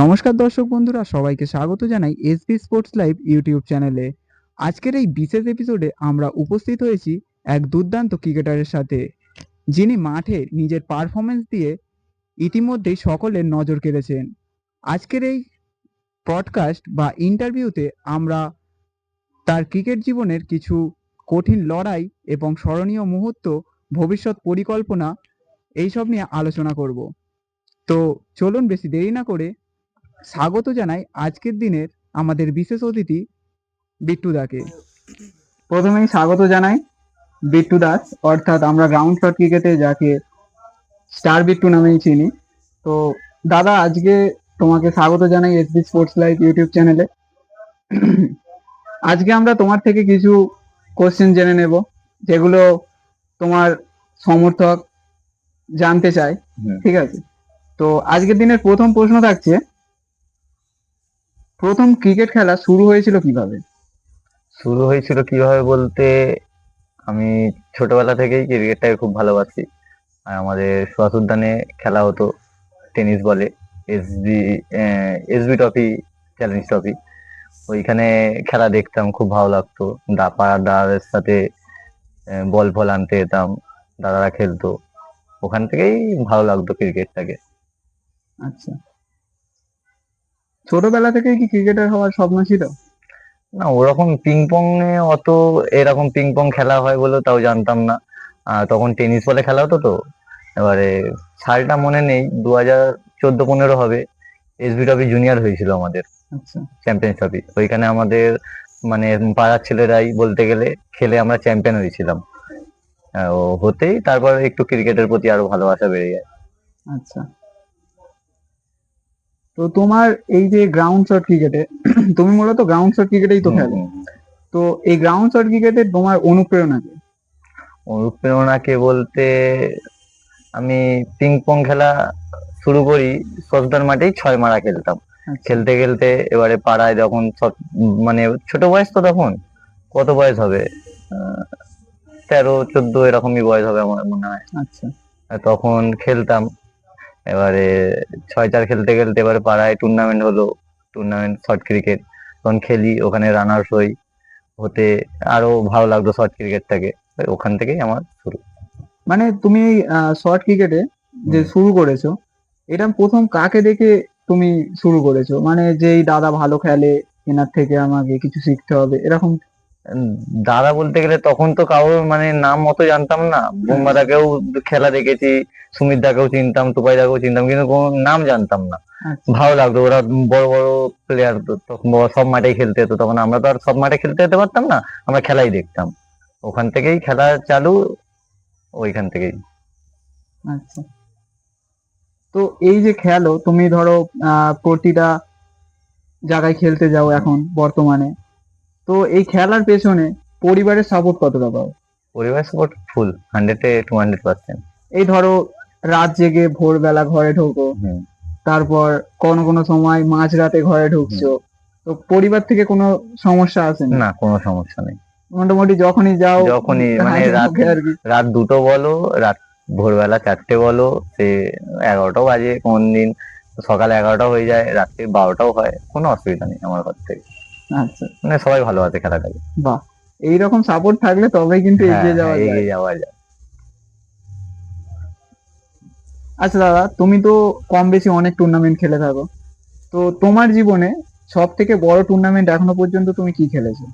নমস্কার দর্শক বন্ধুরা, সবাইকে স্বাগত জানাই এসবি স্পোর্টস লাইভ ইউটিউব চ্যানেলে। আজকের এই বিশেষ এপিসোডে আমরা উপস্থিত হয়েছি এক দুর্দান্ত ক্রিকেটারের সাথে, যিনি মাঠে নিজের পারফরমেন্স দিয়ে ইতিমধ্যেই সকলের নজর কেড়েছেন। আজকের এই পডকাস্ট বা ইন্টারভিউতে আমরা তার ক্রিকেট জীবনের কিছু কঠিন লড়াই এবং স্মরণীয় মুহূর্ত, ভবিষ্যৎ পরিকল্পনা এইসব নিয়ে আলোচনা করব। তো চলুন বেশি দেরি না করে স্বাগত জানাই আজকের দিনের আমাদের বিশেষ অতিথি বিট্টু দাকে। প্রথমেই স্বাগত জানাই বিট্টু দাস, অর্থাৎ আমরা গ্রাউন্ড শট ক্রিকেটে যাকে স্টার বিট্টু নামেই চিনি। তো দাদা, আজকে তোমাকে স্বাগত জানাই এসবি স্পোর্টস লাইভ ইউটিউব চ্যানেলে। আজকে আমরা তোমার থেকে কিছু কোশ্চেন জেনে নেব, যেগুলো তোমার সমর্থক জানতে চায়। ঠিক আছে, তো আজকের দিনের প্রথম প্রশ্ন থাকছে, প্রথম ক্রিকেট খেলা শুরু হয়েছিল কিভাবে? শুরু হয়েছিল কিভাবে বলতে, আমি ছোটবেলা থেকেই ক্রিকেটটাকে খুব ভালোবাসি। আর আমাদের সুভাষ উদ্যানে খেলা হতো টেনিস বলে, SB SB trophy, challenge trophy. ওইখানে খেলা দেখতাম, খুব ভালো লাগতো। পাড়ার দাদাদের সাথে বল ফল আনতে যেতাম, দাদারা খেলতো। ওখান থেকেই ভালো লাগতো ক্রিকেটটাকে। আচ্ছা, ছোটবেলা থেকেই কি ক্রিকেটার হওয়ার স্বপ্ন ছিল? না, ওরকম পিং পং এ অত এরকম পিং পং খেলা হয় বলে তাও জানতাম না। তখন টেনিস বলে খেলা হতো তো। এবারে সালটা মনে নেই, 2014-15 হবে। এসবি ট্রফি জুনিয়র হয়েছিল আমাদের, আচ্ছা, চ্যাম্পিয়ন্স ট্রফি। ওইখানে আমাদের মানে পাড়ার ছেলেরাই বলতে গেলে খেলে আমরা চ্যাম্পিয়ন হয়েছিলাম। ও হতেই তারপর একটু ক্রিকেটের প্রতি আরো ভালোবাসা বেড়ে যায়। আচ্ছা। তো তোমার এই যে গ্রাউন্ড শট ক্রিকেটে, তুমি মূলত গ্রাউন্ড শট ক্রিকেটেই তো হুম, খেলো। হুম। তো এই গ্রাউন্ড শট ক্রিকেটে তোমার অনুপ্রেরণা কি? অনুপ্রেরণাকে বলতে, আমি পিং পং খেলা শুরু করি সফটওয়্যার মাঠেই, 6 মারা খেলতাম। আচ্ছা, খেলতে খেলতে এবারে পাড়ায় যখন সব মানে ছোট বয়স তো, তখন কত বয়স হবে, 13-14 এরকমই বয়স হবে আমার মনে হয়। আচ্ছা, তখন খেলতাম। এবারে 6-4 খেলতে খেলতে এবারে পাড়ায় টুর্নামেন্ট হলো, টুর্নামেন্ট শর্ট ক্রিকেট। তখন খেলি, ওখানে রানার্স হই। হতে আরো ভালো লাগতো শর্ট ক্রিকেটটাকে। ওখান থেকেই আমার শুরু। মানে তুমি শর্ট ক্রিকেটে যে হুম। শুরু করেছো, এটা প্রথম কাকে দেখে তুমি শুরু করেছো? মানে যেই দাদা ভালো খেলে, এনার থেকে আমাকে কিছু শিখতে হবে, এরকম? উম, দাদা বলতে গেলে তখন তো কারোর মানে নাম অত জানতাম না। হ্যাঁ, বুমবাদাকেও খেলা দেখেছি, সুমিত দাকেও চিনতাম, টুপাই দাকেও চিনতাম, কিন্তু কোনো নাম জানতাম না। আচ্ছা, ভালো লাগতো, ওরা বড় বড় প্লেয়ার, তখন সব মাঠে খেলতে হতো। তখন আমরা তো আর সব মাঠে খেলতে যেতে পারতাম না, আমরা খেলাই দেখতাম। ওখান থেকেই খেলা চালু, ওইখান থেকেই। আচ্ছা। তো এই যে খেলো তুমি, ধরো প্রতিটা জায়গায় খেলতে যাও এখন বর্তমানে, তো এই খেলার পেছনে পরিবারের সাপোর্ট কতটা পাও? পরিবার সাপোর্ট ফুল, 100-200%। এই ধরো রাত জেগে ভোরবেলা ঘরে ঢোকো, হুম, তারপর কোনো কোনো সময় মাঝরাতে ঘরে হুম। ঢুকছো, তো পরিবার থেকে কোনো সমস্যা আসেনি? না, কোনো সমস্যা নেই। মোটামুটি যখনই যাও যখনই মানে হাসি রাত মুখে আর কি? রাত 2টো বলো, রাত ভোরবেলা 4টে বলো, সে 11টাও বাজে কোন দিন, সকালে 11টা হয়ে যায়, রাত্রি 12টাও হয়, কোনো অসুবিধা নেই আমার ঘর থেকে। আচ্ছা, মানে সবাই ভালো আছে খেলাটাকে। বাহ। এইরকম সাপোর্ট থাকলে তবেই কিন্তু হ্যাঁ, এগিয়ে হ্যাঁ, যাওয়া যায়। এগিয়ে যাওয়া যায়। আচ্ছা দাদা, তুমি তো কম বেশি অনেক টুর্নামেন্ট খেলে থাকো, তো তোমার জীবনে সব থেকে বড় টুর্নামেন্ট এখনো পর্যন্ত তুমি কি খেলেছো?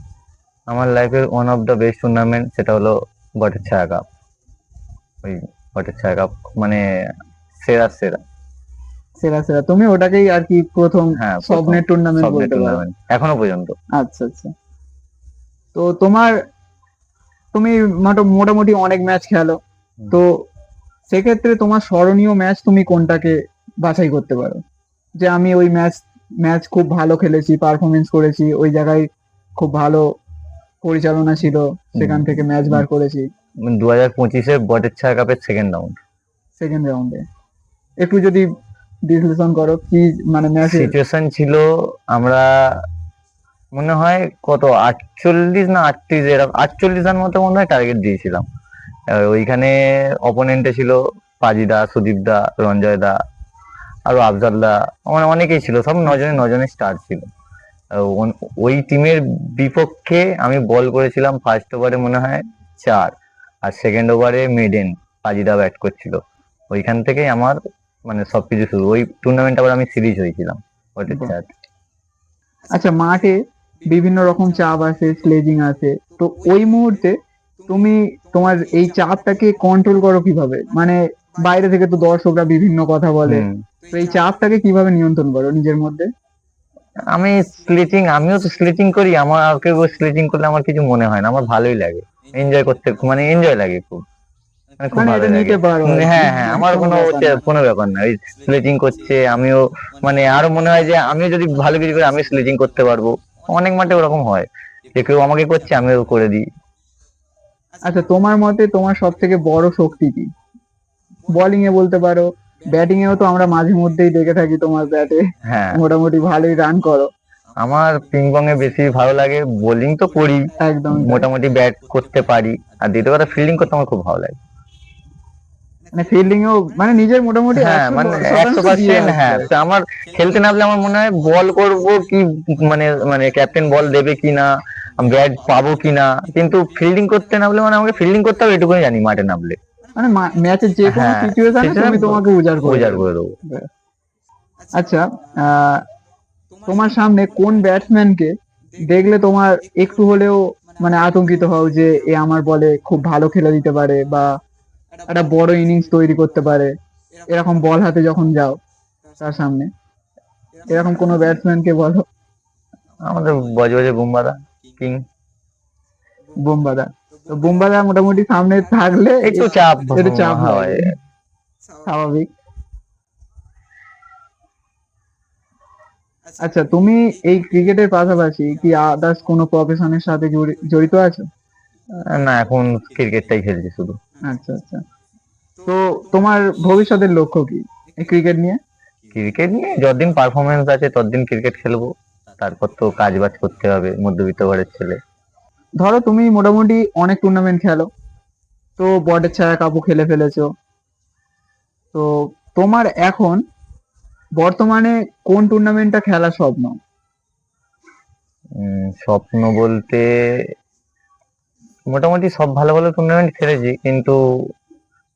আমার লাইফের one of the best tournament সেটা হলো বটের ছায়া কাপ। ওই বটের ছায়া কাপ মানে সেরা সেরা। সেরা সেরা, তুমি ওটাকেই আর কি প্রথম হ্যাঁ, প্রথম স্বপ্নের টুর্নামেন্ট স্বপ্নের বলতে পারো? টুর্নামেন্ট এখনো পর্যন্ত। আচ্ছা, আচ্ছা। তো তুমি মোটামুটি অনেক ম্যাচ খেলো, হুম। তো সেক্ষেত্রে তোমার স্মরণীয় ম্যাচ তুমি কোনটাকে বাছাই করতে পারো, যে আমি ওই ম্যাচ ম্যাচ খুব ভালো খেলেছি, পারফরমেন্স করেছি ওই জায়গায়, খুব ভালো পরিচালনা ছিল, সেখান থেকে ম্যাচ বার করেছি? 2025-এ বটের ছায়া কাপের সেকেন্ড রাউন্ড। সেকেন্ড রাউন্ডে একটু যদি বিশ্লেষণ করো কি, মানে ম্যাচের? সিচুয়েশন ছিল, আমরা মনে হয় কত 48 না 38, এরকম 48 রান মতো মনে হয় টার্গেট দিয়েছিলাম। এবার ওইখানে অপোনেন্টে ছিল পাজি দা, সুদীপ দা, রঞ্জয় দা, আরো আফজাল্লাহ, মানে অনেকেই ছিল, সব নজনে নজনে স্টার ছিল। ওই টিমের বিপক্ষে আমি বল করেছিলাম ফার্স্ট ওভারে মনে হয় 4, আর সেকেন্ড ওভারে মেডেন পাজিদা ব্যাট করছিল। ওইখান থেকেই আমার মানে সবকিছু শুরু। ওই টুর্নামেন্ট আবার আমি সিরিজ হয়েছিলাম ওটার বাহ। চার। আচ্ছা, মাঠে বিভিন্ন রকম চাপ আছে, স্লেজিং আছে, তো ওই মুহূর্তে তুমি তোমার এই চাপটাকে কন্ট্রোল করো কিভাবে? মানে বাইরে থেকে তো দর্শকরা বিভিন্ন কথা বলে, হুম। তো এই চাপটাকে কিভাবে নিয়ন্ত্রণ করো নিজের মধ্যে? আমিও তো স্লেচিং করি, আমার কেউ স্লেচিং করলে আমার কিছু মনে হয় না, আমার ভালোই লাগে, এনজয় করতে, মানে এনজয় লাগে খুব, মানে খুব মানে এটা ভালো লাগে। নিতে পারো আর কি, হ্যাঁ হ্যাঁ, আমার কোনো কোনো ব্যাপার না। কোনো ব্যাপার না। ওই স্লেচিং করছে আমিও, মানে আরো মনে হয় যে আমিও যদি ভালো কিছু করি আমি স্লেচিং করতে পারবো। অনেক মাঠে ওরকম হয় যে কেউ আমাকে করছে আমিও করে দিই। আচ্ছা, তোমার মতে তোমার সব থেকে বড় শক্তি কি? বোলিং এ বলতে পারো, ব্যাটিং এও তো আমরা মাঝে মধ্যেই দেখে থাকি তোমার ব্যাটে হ্যাঁ, মোটামুটি ভালোই রান করো। আমার পিং পং এ বেশি ভালো লাগে, বোলিং তো করি, একদমই তাই। মোটামুটি ব্যাট করতে পারি। আর দ্বিতীয় কথা ফিল্ডিং করতে আমার খুব ভালো লাগে। মানে ফিল্ডিং এও মানে নিজের মোটামুটি হ্যাঁ, একশো মানে শতাংশ একশো দিয়ে পার্সেন্ট আসছো হ্যাঁ, আর তো কি। আমার খেলতে নামলে আমার মনে হয় বল করব কি, মানে মানে ক্যাপ্টেন বল দেবে কিনা, ব্যাট পাবো কিনা, কিন্তু ফিল্ডিং করতে নামলে মানে আমাকে ফিল্ডিং করতে হবে এটুকুনি জানি মাঠে নামলে। মানে ম্যাচের যে কোনো হ্যাঁ, সিচুয়েশনে সেটা তুমি তোমাকে উজাড় করে উজাড় দেবে। করে দেবো। ব্যাস। আচ্ছা, আহ তোমার সামনে কোন ব্যাটসম্যানকে দেখলে তোমার একটু হলেও মানে আতঙ্কিত হও যে এ আমার বলে খুব ভালো খেলে দিতে পারে, বা একটা বড় ইনিংস তৈরি করতে পারে, এরকম বল হাতে যখন যাও তার সামনে, এরকম কোনো ব্যাটসম্যানকে বলো। আমাদের বজবজে বুমবাদা, কিং। বুমবাদা। তো বুমবাদা মোটামুটি সামনে থাকলে একটু চাপ একটু চাপ হয়। লাগে, স্বাভাবিক। আচ্ছা, তুমি এই ক্রিকেটের পাশাপাশি কি আদার্স কোনো প্রফেশনের সাথে জড়িত আছো? না, এখন ক্রিকেটটাই খেলছি শুধু। আচ্ছা আচ্ছা। তো তোমার ভবিষ্যতের লক্ষ্য কি এই ক্রিকেট নিয়ে? ক্রিকেট নিয়ে যতদিন পারফরমেন্স আছে ততদিন ক্রিকেট খেলবো, তারপর তো কাজ বাজ করতে হবে, মধ্যবিত্ত ঘরের ছেলে। ধরো তুমি মোটামুটি অনেক টুর্নামেন্ট খেলো, তো বটের ছায়া কাপও খেলে ফেলেছো, তো তোমার এখন বর্তমানে কোন টুর্নামেন্টটা খেলার স্বপ্ন? স্বপ্ন বলতে মোটামুটি সব ভালো ভালো টুর্নামেন্ট খেলেছি, কিন্তু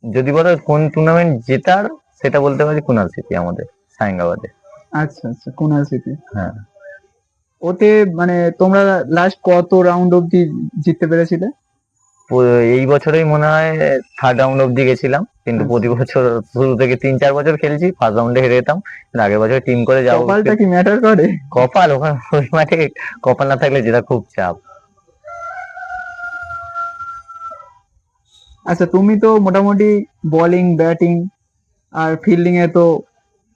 যদি বলো কোন টুর্নামেন্ট জেতার, সেটা বলতে পারি কুনাল স্মৃতি আমাদের সায়েঙ্গাবাদে। আচ্ছা আচ্ছা, কুনাল স্মৃতি। হ্যাঁ, ওতে মানে তোমরা লাস্ট কত রাউন্ড অব্দি জিততে পেরেছিলে? এই বছরেই মনে হয় থার্ড রাউন্ড অব্দি গেছিলাম, কিন্তু আচ্ছা, প্রতি বছর শুরু থেকে 3-4 বছর খেলছি ফার্স্ট রাউন্ডে হেরে যেতাম, কিন্তু আগের বছর টিম করে যাবো। কপালটা কি ম্যাটার করে? কপাল ওখানে ওই মাঠে কপাল না থাকলে যেটা খুব চাপ। আচ্ছা, তুমি তো মোটামুটি বোলিং, ব্যাটিং আর ফিল্ডিং এ তো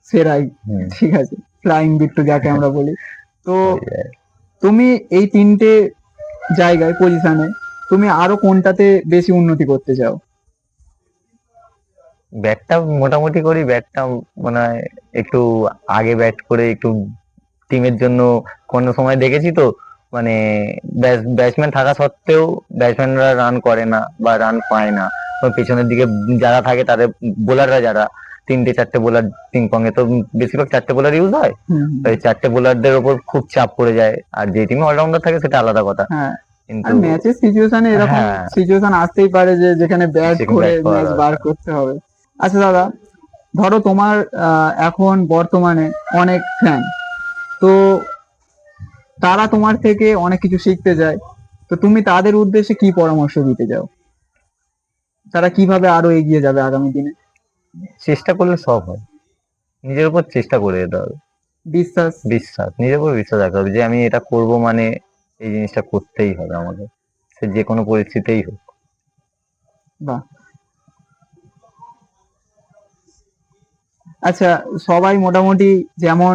সেরাই, হুম। ঠিক আছে, ফ্লাইং বিট্টু যাকে আমরা বলি। তো ওই যে, তুমি এই তিনটে জায়গায় পজিশনে তুমি আরো কোনটাতে বেশি উন্নতি করতে চাও? ব্যাটটা মোটামুটি করি, ব্যাটটা মনে হয় একটু আগে ব্যাট করে একটু টিমের জন্য কোনো সময় দেখেছি তো, মানে ব্যাটসম্যান থাকা সত্ত্বেও ব্যাটসম্যানরা রান করে না বা রান পায় না, তো পেছনের দিকে যারা থাকে তাদের বোলাররা, যারা 3-4টে বোলার পিং পং এ তো বেশিরভাগ 4টে বোলার ইউজ হয়, হুম তো হুম। এই 4টে বোলারদের ওপর খুব চাপ পড়ে যায়, আর যে টিমে অলরাউন্ডার থাকে সেটা আলাদা কথা, হ্যাঁ, আর কিন্তু ম্যাচের সিচুয়েশনে এরকম হ্যাঁ, সিচুয়েশন আসতেই পারে যে যেখানে ব্যাট সেখানে করে ব্যাট করা ম্যাচ বার দরকার। করতে হবে। আচ্ছা দাদা, ধরো তোমার এখন বর্তমানে অনেক ফ্যান, তো তারা তোমার থেকে অনেক কিছু শিখতে চায়, তো তুমি তাদের উদ্দেশ্যে কি পরামর্শ দিতে চাও? তারা কিভাবে আরো এগিয়ে যাবে আগামী দিনে? চেষ্টা করলে সব হয়, নিজের উপর চেষ্টা করে যেতে হবে। বিশ্বাস। নিজের উপর বিশ্বাস রাখতে হবে যে আমি এটা করব, মানে এই জিনিসটা করতেই হবে আমাকে, সে যে কোনো পরিস্থিতিতেই হোক। বাহ। আচ্ছা, সবাই মোটামুটি যেমন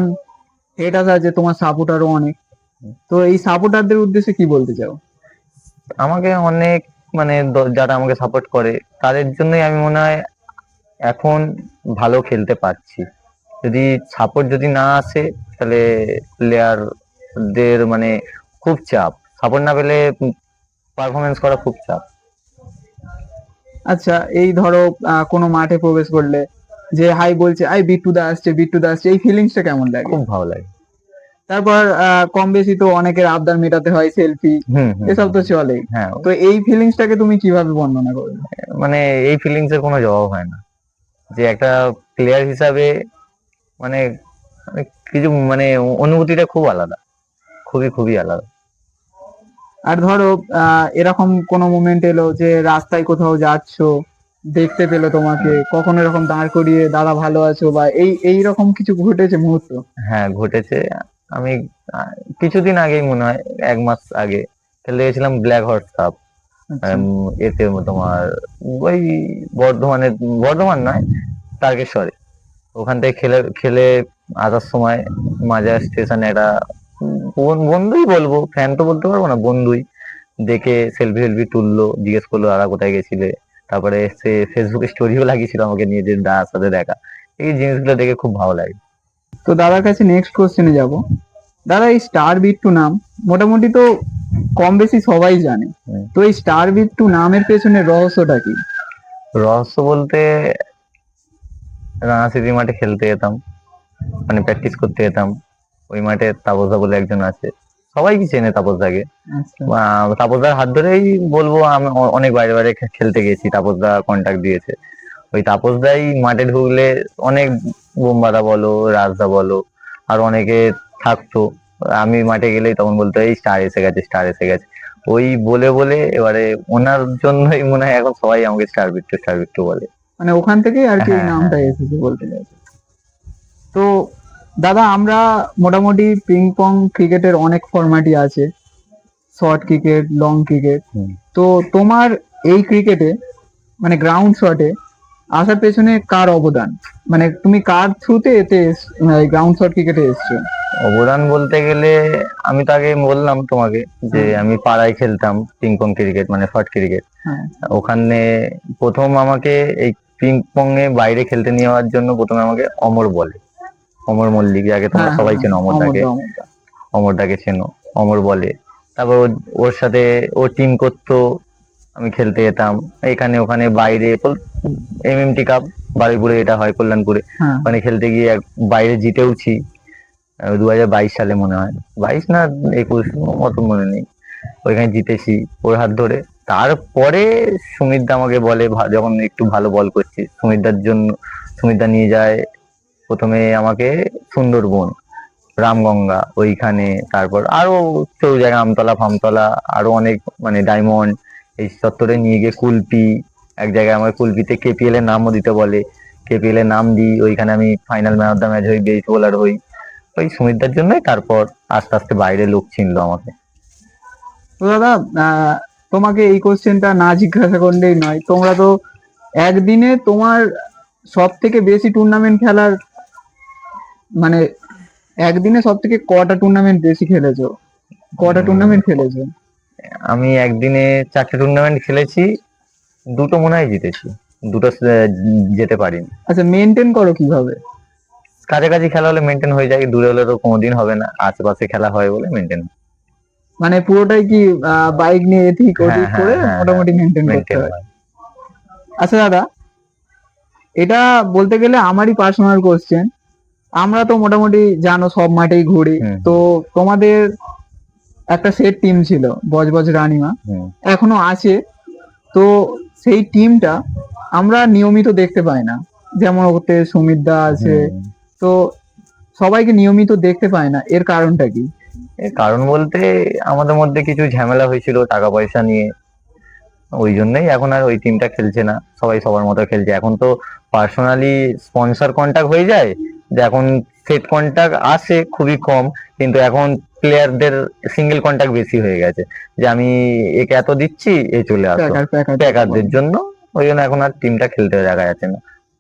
হেটার আছে, তোমার সাপোর্টারও অনেক, তো এই সাপোর্টারদের উদ্দেশ্যে কি বলতে চাও? আমাকে অনেক, মানে যারা আমাকে সাপোর্ট করে তাদের জন্যই আমি মনে হয় এখন ভালো খেলতে পারছি। যদি সাপোর্ট যদি না আসে তাহলে প্লেয়ারদের মানে খুব চাপ, সাপোর্ট না পেলে পারফরমেন্স করা খুব চাপ। আচ্ছা, এই ধরো কোনো মাঠে প্রবেশ করলে যে হাই বলছে, আই বিট্টু দা আসছে, বিট্টু দা আসছে, এই ফিলিংসটা কেমন লাগে? খুব ভালো লাগে। তারপর কম বেশি তো অনেকের আবদার মেটাতে হয়, সেলফি, এসব তো চলেই। হ্যাঁ, তো এই ফিলিংসটাকে তুমি কিভাবে বর্ণনা করবে? মানে এই ফিলিংস এর কোনো জবাব হয় না। যে একটা প্লেয়ার হিসাবে মানে মানে কিছু মানে অনুভূতিটা খুব আলাদা, খুবই খুবই আলাদা। আর ধরো এরকম কোনো মোমেন্ট এলো যে রাস্তায় কোথাও যাচ্ছ, দেখতে পেলো তোমাকে, কখনো এরকম দাঁড় করিয়ে দাদা ভালো আছো, বা এই রকম কিছু ঘটেছে মুহূর্ত? হ্যাঁ, ঘটেছে। আমি আহ, কিছুদিন আগেই মনে হয় 1 মাস আগে খেলতে গেছিলাম ব্ল্যাক হর্স কাপ। আচ্ছা। এতে তোমার ওই বর্ধমানের, বর্ধমান নয়, তারকেশ্বরে। ওখান থেকে খেলে খেলে আসার সময় মাজার স্টেশনে একটা বন্ধুই বলবো, ফ্যান তো বলতে পারবো না, বন্ধুই দেখে সেলফি সেলফি তুললো, জিজ্ঞেস করলো দাদা কোথায় গেছিলে। তারপরে সে ফেসবুকে স্টোরিও লাগিয়েছিল আমাকে নিয়ে, যে দাদার সাথে দেখা। এই জিনিসগুলো দেখে খুব ভালো লাগে। তো দাদার কাছে নেক্সট কোশ্চেনে যাব। দাদা, এই স্টার বিট্টু নাম মোটামুটি তো কম বেশি সবাই জানে। হুম। তো এই স্টার বিট্টু নামের পেছনে রহস্যটা কি? রহস্য বলতে, রানাসিটি মাঠে খেলতে যেতাম, মানে প্র্যাকটিস করতে যেতাম। ওই মাঠে তাপসদা বলে একজন আছে, সবাই কি চেনে তাপসদাকে। আচ্ছা। তাপসদার হাত ধরেই বলবো, আমি অনেক বাইরে বাইরে খেলতে গেছি, তাপসদা কন্টাক্ট দিয়েছে। ওই তাপসদাই মাঠে ঢুকলে অনেক বোমবাদা বলো, রাজদা বলো, আর অনেকে থাকতো। আমি মাঠে গেলেই তখন বলতো এই স্টার এসে গেছে, স্টার এসে গেছে। ওই বলে বলে এবারে ওনার জন্যই মনে হয় এখন সবাই আমাকে স্টার বিট্টু, স্টার বিট্টু বলে। মানে ওখান থেকেই আর কি এই হ্যাঁ, হ্যাঁ, নামটা এসেছে বলতে চাইছো। তো দাদা, আমরা মোটামুটি পিং পং ক্রিকেটের অনেক ফরম্যাটই আছে, শর্ট ক্রিকেট, লং ক্রিকেট। হুম। তো তোমার এই ক্রিকেটে মানে গ্রাউন্ড শটে আসার পেছনে কার অবদান? মানে তুমি কার থ্রুতে এতে গ্রাউন্ড শট ক্রিকেটে এসছো? অবদান বলতে গেলে, আমি তো আগে বললাম তোমাকে যে হ্যাঁ। আমি পাড়ায় খেলতাম পিং পং ক্রিকেট, মানে শর্ট ক্রিকেট। হ্যাঁ। ওখানে প্রথম আমাকে এই পিং পং এ বাইরে খেলতে নিয়ে যাওয়ার জন্য প্রথমে আমাকে অমর বলে, অমর মল্লিক, যাকে তোমরা হ্যাঁ। হ্যাঁ। সবাই হ্যাঁ। চেনো, অমরদাকে। অমরদা, অমরদা। অমরদাকে চেনো, অমর বলে। তারপর ওর সাথে ও টিম করতো, আমি খেলতে যেতাম এখানে ওখানে বাইরে। এমএমটি কাপ বারুইপুরে এটা হয়, কল্যাণপুরে। হ্যাঁ। ওখানে খেলতে গিয়ে বাইরে জিতেওছি। 2022 সালে মনে হয়, 22 না 21, অত মনে নেই। ওইখানে জিতেছি ওর হাত ধরে। তারপরে সুমিতদা আমাকে বলে, যখন একটু ভালো বল করছি, সুমিতদার জন্য সুমিতদা নিয়ে যায় প্রথমে আমাকে সুন্দরবন, রামগঙ্গা ওইখানে, তারপর আরো চৌ জায়গা, আমতলা ফামতলা, আরো অনেক, মানে ডায়মন্ড, এই চত্বরে নিয়ে গিয়ে কুলপি, এক জায়গায় আমার কুলপিতে কেপিএল এর নামও দিতে বলে। কেপিএল এর নাম দিই, ওইখানে আমি final man of the match হই, বেস্ট বোলার হই। ওই সুমিতদার জন্যই তারপর আস্তে আস্তে বাইরে লোক চিনলো আমাকে। তো দাদা, তোমাকে এই কোশ্চেনটা না জিজ্ঞাসা করলেই নয়। তোমরা তো একদিনে তোমার সব থেকে বেশি টুর্নামেন্ট খেলার মানে একদিনে সব থেকে কটা টুর্নামেন্ট বেশি খেলেছো? কটা টুর্নামেন্ট খেলেছো? আমি একদিনে 4টে টুর্নামেন্ট খেলেছি, দুটো মনে হয় জিতেছি, দুটো যেতে পারিনি। আচ্ছা, মেনটেন করো কিভাবে? কাছাকাছি খেলা হলে মেনটেন হয়ে যায়, দূরে হলে তো কোনোদিন হবে না, আশেপাশে খেলা হয় বলে মেনটেন। মানে পুরোটাই কি বাইক নিয়ে এদিক হ্যাঁ, ওদিক হ্যাঁ, করে হ্যাঁ, হ্যাঁ, মোটামুটি মেনটেন করতে মেনটেন হয়? হয়। আচ্ছা দাদা, এটা বলতে গেলে আমারই পার্সোনাল কোশ্চেন। আমরা তো মোটামুটি জানো সব মাঠেই ঘুরি। হুম, তো তোমাদের একটা সেট টিম ছিল, বজবজ রানিমা, হুম, এখনো আছে। তো সেই টিমটা আমরা নিয়মিত দেখতে পাই না। যেমন ওতে সুমিত দা আছে, হুম। তো সবাইকে নিয়মিত দেখতে পায় না, এর কারণটা কি? এর কারণ বলতে, আমাদের মধ্যে কিছু ঝামেলা হয়েছিল টাকা পয়সা নিয়ে। ওই জন্যই এখন আর ওই টিমটা খেলছে না, সবাই সবার মতো খেলছে। এখন তো পার্সোনালি স্পন্সর কন্ট্যাক্ট হয়ে যায়, যে এখন সেট কন্ট্যাক্ট আসে খুবই কম, কিন্তু এখন প্লেয়ারদের সিঙ্গেল কন্ট্যাক্ট বেশি হয়ে গেছে, যে আমি একে এত দিচ্ছি, এ চলে আসো, প্যাকার প্যাকার যেটা প্যাকারদের বলে। জন্য। ওই জন্য এখন আর টিমটা খেলতে দেখা যাচ্ছে না।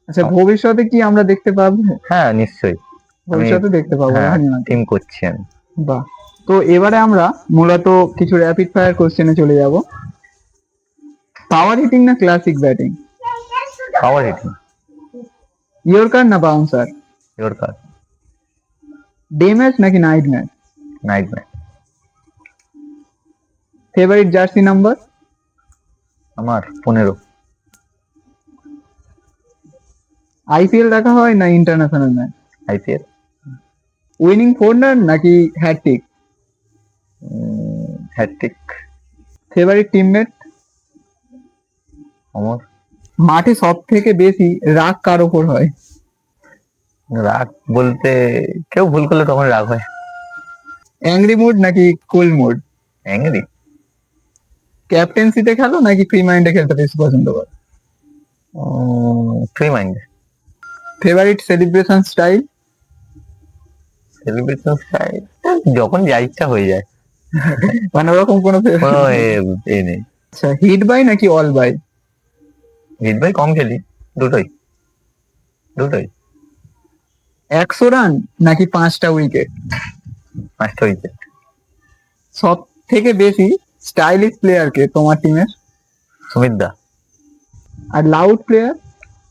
আচ্ছা, ভবিষ্যতে কি আমরা দেখতে পাবো? হ্যাঁ, নিশ্চয়ই। আমি, ভবিষ্যতে দেখতে পাবো হ্যাঁ, রানিমাকে? টিম করছি আমি। বাহ। তো এবারে আমরা মূলত কিছু র্যাপিড ফায়ার কোশ্চেনে চলে যাব। পাওয়ার হিটিং না classic batting? Power hitting. Yorker না বাউন্সার? ইয়র্কার। ডে ম্যাচ নাকি night match? Night match. Favourite jersey number? আমার 15। আইপিএল দেখা হয় না international match? IPL. Winning four নাকি hat trick? Hat trick. Favourite teammate? Amar. মাঠে সব থেকে বেশি রাগ কার ওপর হয়? রাগ বলতে কেউ ভুল করলে তখন রাগ হয়। অ্যাংরি মুড নাকি কুল মুড? অ্যাংরি। ক্যাপ্টেন্সিতে খেলো নাকি ফ্রি মাইন্ডে খেলতে বেশি পছন্দ করো? Free mind. Favourite celebration style? Celebration style যখন যা ইচ্ছা হয়ে যায়, মানে ওরকম কোনো কোনো favorite? এ নেই। আচ্ছা, হিট বাই নাকি অল বাই? হিট বাই কম খেলি, দুটোই দুটোই। 100 রান নাকি 5টা উইকেট? 5টা উইকেট। সব থেকে বেশি স্টাইলিশ প্লেয়ার কে তোমার টিমের? সুমিত দা। আর লাউড প্লেয়ার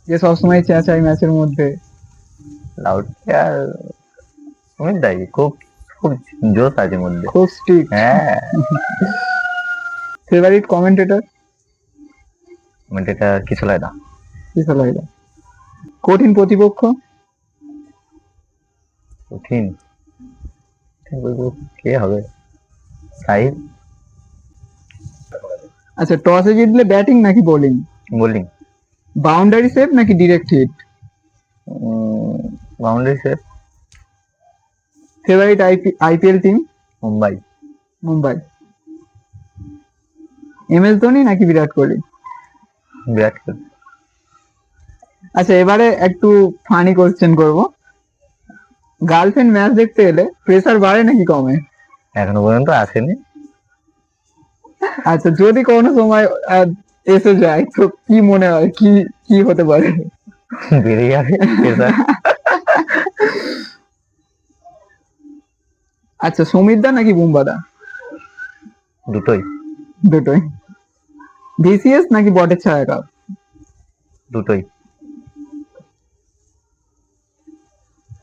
যে সবসময় চেঁচাই ম্যাচের মধ্যে? লাউড প্লেয়ার সুমিত দাই, খুব খুব জোশ আছে মধ্যে। খুব স্ট্রিক্ট। হ্যাঁ। Favourite commentator? মানে এটা কিছু লাগে না। কিসে লাগে? কঠিন প্রতিপক্ষ? কঠিন বলবো কে হবে, সাহিল। আচ্ছা, টসে জিতলে ব্যাটিং নাকি বোলিং? বোলিং। বাউন্ডারি সেভ নাকি direct hit? Boundary save. Favourite IPL team? Mumbai. Mumbai. MS Dhoni নাকি বিরাট কোহলি? বিরাট কোহলি। আচ্ছা, এবারে একটু ফানি কোশ্চেন করব। গার্লফ্রেন্ড ম্যাচ দেখতে এলে প্রেসার বাড়ে নাকি কমে? এখনো পর্যন্ত আসেনি। আচ্ছা, যদি কোনো সময় এসে যায় তো কি মনে হয়, কি কি হতে পারে? বেড়ে যাবে pressure। আচ্ছা, সমীরদা নাকি বুমবাদা? দুটোই। দুটোই। VCS নাকি বটের ছায়া কাপ? দুটোই।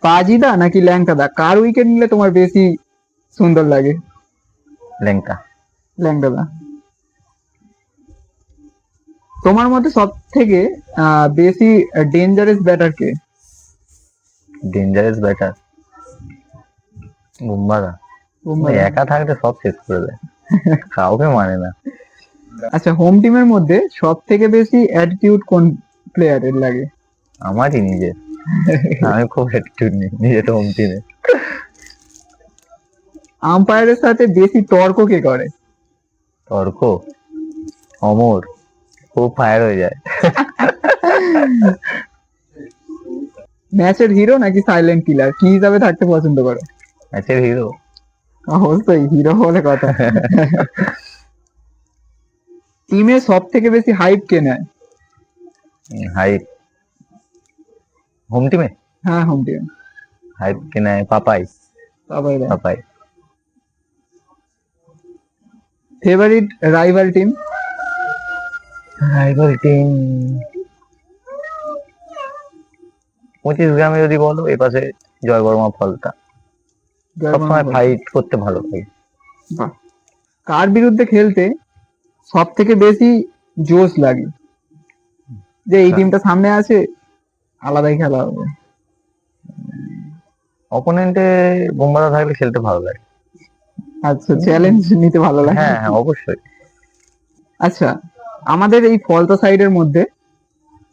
পাজিদা নাকি ল্যাংটাদা, কার উইকেট নিলে তোমার বেশি সুন্দর লাগে? ল্যাংটা। ল্যাংটাদা। তোমার মতে সব থেকে বেশি ডেঞ্জারাস ব্যাটার কে? Dangerous batter বুমবাদা। বুমবাদা। একা থাকলে সব শেষ করে দেয়, কাউকে মানে না। আচ্ছা, হোম টিমের মধ্যে সব থেকে বেশি অ্যাটিটিউড কোন প্লেয়ারের লাগে? আমারই নিজের। আমি খুব অ্যাটিটিউড নিই নিজে তো হোম টিমে। আম্পায়ারের সাথে বেশি তর্ক কে করে? তর্ক অমর, খুব ফায়ার হয়ে যায়। ম্যাচের হিরো নাকি সাইলেন্ট কিলার, কি হিসাবে থাকতে পছন্দ করো? ম্যাচের হিরো। অবশ্যই হিরো বলে কথা। টিমে সব থেকে বেশি হাইপ কে নেয়? হাইপ হোম টিমে। হ্যাঁ, হোম টিম। হাইপ কে নেয় পাপাই। সবাই দেয়। Papai. Favourite rival team? Rival team 25 গ্রামে যদি বলো, এপাশে জয় বর্মা ফলতা। সবসময় ফাইট করতে ভালো লাগে। বাহ। কার বিরুদ্ধে খেলতে সব থেকে বেশি জোশ লাগে, যে এই টিমটা সামনে আছে, আলাদাই খেলা হবে? অপোনেন্টে বুমবাদা থাকলে খেলতে ভালো লাগে। আচ্ছা, চ্যালেঞ্জ নিতে ভালো লাগে। হ্যাঁ হ্যাঁ অবশ্যই। আচ্ছা, আমাদের এই ফলতা সাইডের মধ্যে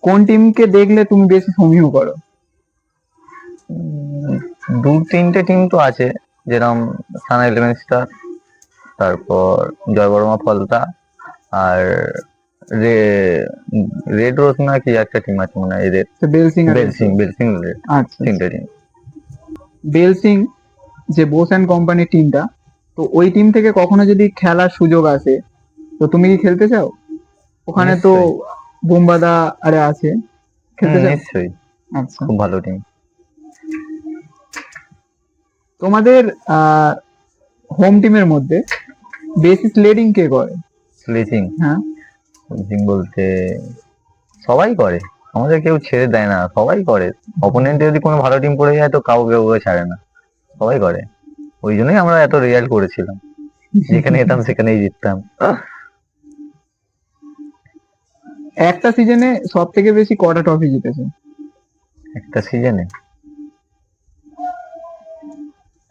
কোন টিমকে দেখলে তুমি বেশি সমীহ করো? 2-3টে টিম তো আছে, যেরকম সানা 11 স্টার, তারপর জয় বর্মা ফলতা, আর রেড রোজ না কি একটা টিম আছে মনে হয় এদের। বেলসিং। বেলসিং রেড। আচ্ছা, 3টে টিম। বেলসিং যে বোস অ্যান্ড কোম্পানির টিমটা, তো ওই টিম থেকে কখনো যদি খেলার সুযোগ আসে তো তুমি কি খেলতে চাও? ওখানে তো বুমবাদা আরে আছে, খেলতে চাও? নিশ্চয়ই, আচ্ছা, খুব ভালো টিম। তোমাদের হোম টিমের মধ্যে বেশি স্লেডিং কে করে? স্লেজিং। হ্যাঁ। স্লেজিং বলতে সবাই করে, আমাদের কেউ ছেড়ে দেয় না, সবাই করে। অপোনেন্টে যদি কোনো ভালো টিম পড়ে যায় তো কাউকে ছাড়ে না, সবাই করে। ওই জন্যই আমরা এত রেজাল্ট করেছিলাম, যেখানে যেতাম সেখানেই জিততাম। একটা সিজনে সব থেকে বেশি কটা ট্রফি জিতেছে? একটা সিজনে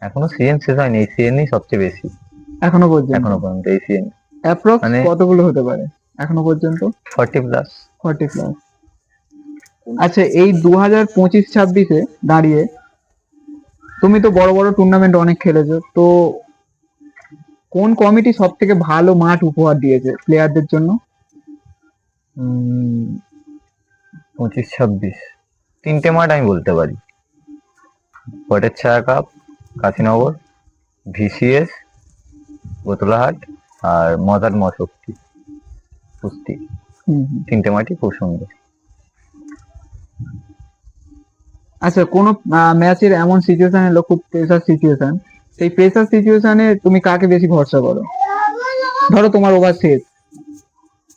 এখনো সিজন শেষ হয়নি, এই সিজনেই সবচেয়ে বেশি এখনো পর্যন্ত এখনো পর্যন্ত এই সিজন অ্যাপ্রক্স মানে কতগুলো হতে পারে এখনো পর্যন্ত? 40+। 40+। আচ্ছা, এই 2025-26-এ দাঁড়িয়ে তুমি তো বড় বড় টুর্নামেন্ট অনেক খেলেছো, তো কোন কমিটি সব থেকে ভালো মাঠ উপহার দিয়েছে প্লেয়ারদের জন্য? 25-26 তিনটে মাঠ আমি বলতে পারি: বটের ছায়া কাপ, কাশীনগর, ভিসিএস, গোতলাহাট, আর মজার মশক্তি কুস্তি। হুম, হুম। তিনটে মাঠই খুব সুন্দর। আচ্ছা, কোনো ম্যাচের এমন সিচুয়েশন এলো, খুব প্রেসার সিচুয়েশন, সেই প্রেসার সিচুয়েশনে তুমি কাকে বেশি ভরসা করো? ধরো তোমার ওভার শেষ,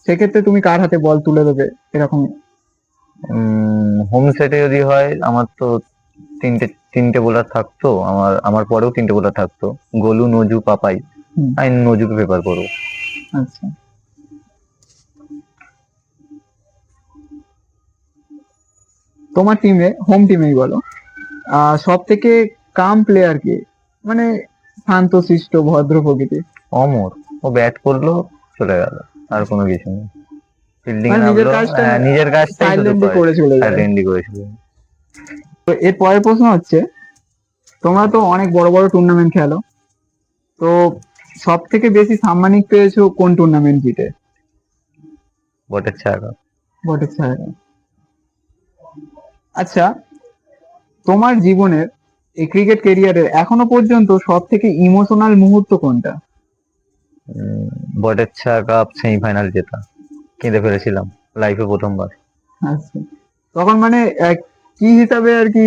সেক্ষেত্রে তুমি কার হাতে বল তুলে দেবে এরকম? হোম সেটে যদি হয়, আমার তো তিনটে বোলার থাকতো, আমার পরেও তিনটে বোলার থাকতো: গোলু, নজু, পাপাই। হুম, আমি নজুকে প্রেফার করবো। আচ্ছা। তোমার টিমে, হোম টিমেই বলো, সব থেকে কাম প্লেয়ার কে, মানে শান্তশিষ্ট ভদ্র প্রকৃতির? অমর, ও ব্যাট করলো, চলে গেল, আর কোনো কিছু নেই। ফিল্ডিং এ মানে নিজের নামলো, কাজটা নিজের কাজটাই শুধু সাইলেন্টলি করে, করে চলে যায়। সাইলেন্টলি করেছিল। তো এর পরের প্রশ্ন হচ্ছে, তোমরা তো অনেক বড় বড় টুর্নামেন্ট খেলো, তো সব থেকে বেশি সাম্মানিক পেয়েছো কোন টুর্নামেন্ট জিতে? বটের ছায়া কাপ। বটের ছায়া। আচ্ছা, তোমার জীবনের এই ক্রিকেট ক্যারিয়ারের এখনো পর্যন্ত সব থেকে ইমোশনাল মুহূর্ত কোনটা? বটের ছায়া কাপ সেমিফাইনাল জেতা, কেঁদে ফেলেছিলাম লাইফে প্রথমবার। আচ্ছা, তখন মানে কি হিসাবে আর কি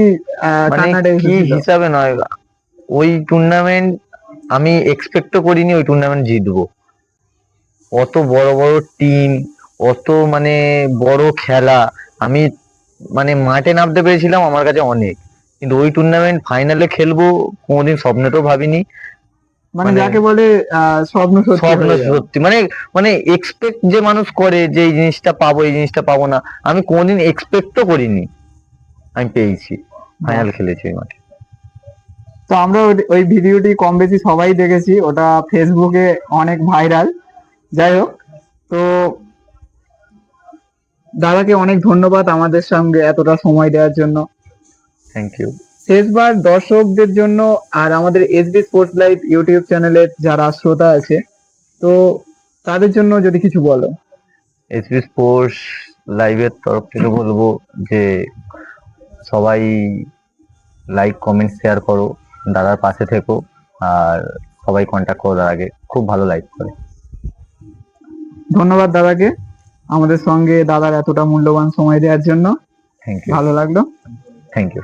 মানে কান্নাটা কি এসেছিল? হিসাবে নয়, ওই টুর্নামেন্ট আমি এক্সপেক্টও করিনি ওই টুর্নামেন্ট জিতবো। অত বড় বড় টিম, অত মানে বড় খেলা, আমি মানে মাঠে নামতে পেরেছিলাম আমার কাছে অনেক, কিন্তু ওই টুর্নামেন্ট ফাইনালে খেলবো কোনোদিন স্বপ্নেতেও ভাবিনি। মানে মানে যাকে বলে স্বপ্ন সত্যি স্বপ্ন হয়ে যাওয়া। সত্যি, মানে মানে এক্সপেক্ট যে মানুষ করে যে এই জিনিসটা পাবো, এই জিনিসটা পাবো না, আমি কোনোদিন এক্সপেক্টও করিনি, আমি পেয়েছি। বাহ। ফাইনাল খেলেছি ওই মাঠে। তো আমরা ওই ভিডিওটি কম বেশি সবাই দেখেছি, ওটা ফেসবুকে অনেক ভাইরাল। যাই হোক, তো দাদাকে অনেক ধন্যবাদ আমাদের সঙ্গে এতটা সময় দেওয়ার জন্য। Thank you. শেষবার দর্শকদের জন্য আর আমাদের এসবি স্পোর্টস লাইভ ইউটিউব চ্যানেলের যারা শ্রোতা আছে, তো তাদের জন্য যদি কিছু বলো। এসবি স্পোর্টস লাইভের তরফ থেকে বলবো যে সবাই লাইক, কমেন্ট, শেয়ার করো, দাদার পাশে থেকো, আর সবাই কন্ট্যাক্ট করো দাদাকে, খুব ভালো লাইক করে। ধন্যবাদ দাদাকে আমাদের সঙ্গে দাদার এতটা মূল্যবান সময় দেওয়ার জন্য। Thank you. ভালো লাগলো। Thank you.